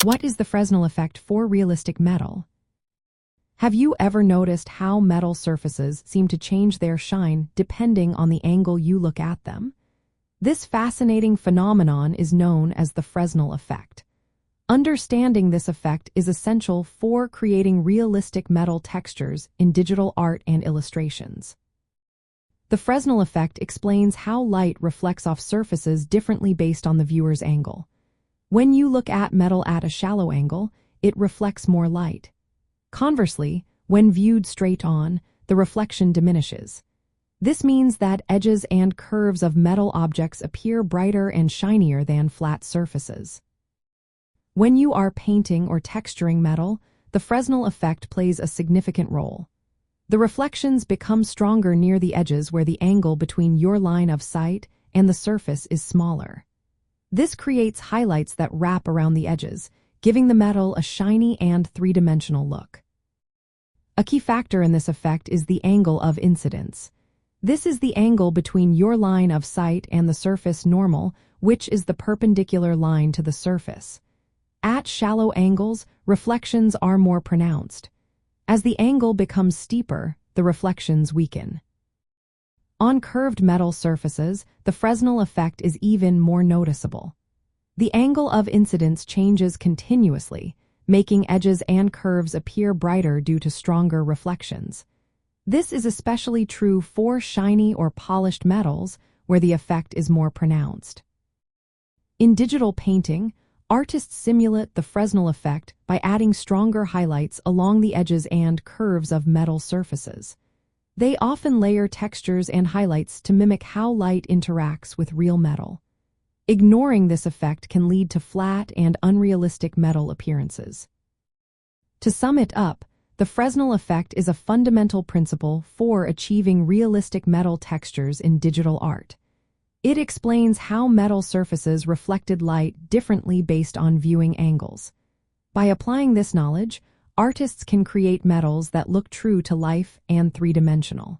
What is the Fresnel effect for realistic metal? Have you ever noticed how metal surfaces seem to change their shine depending on the angle you look at them? This fascinating phenomenon is known as the Fresnel effect. Understanding this effect is essential for creating realistic metal textures in digital art and illustrations. The Fresnel effect explains how light reflects off surfaces differently based on the viewer's angle. When you look at metal at a shallow angle, it reflects more light. Conversely, when viewed straight on, the reflection diminishes. This means that edges and curves of metal objects appear brighter and shinier than flat surfaces. When you are painting or texturing metal, the Fresnel effect plays a significant role. The reflections become stronger near the edges where the angle between your line of sight and the surface is smaller. This creates highlights that wrap around the edges, giving the metal a shiny and three-dimensional look. A key factor in this effect is the angle of incidence. This is the angle between your line of sight and the surface normal, which is the perpendicular line to the surface. At shallow angles, reflections are more pronounced. As the angle becomes steeper, the reflections weaken. On curved metal surfaces, the Fresnel effect is even more noticeable. The angle of incidence changes continuously, making edges and curves appear brighter due to stronger reflections. This is especially true for shiny or polished metals, where the effect is more pronounced. In digital painting, artists simulate the Fresnel effect by adding stronger highlights along the edges and curves of metal surfaces. They often layer textures and highlights to mimic how light interacts with real metal. Ignoring this effect can lead to flat and unrealistic metal appearances. To sum it up, the Fresnel effect is a fundamental principle for achieving realistic metal textures in digital art. It explains how metal surfaces reflected light differently based on viewing angles. By applying this knowledge, artists can create metals that look true to life and three-dimensional.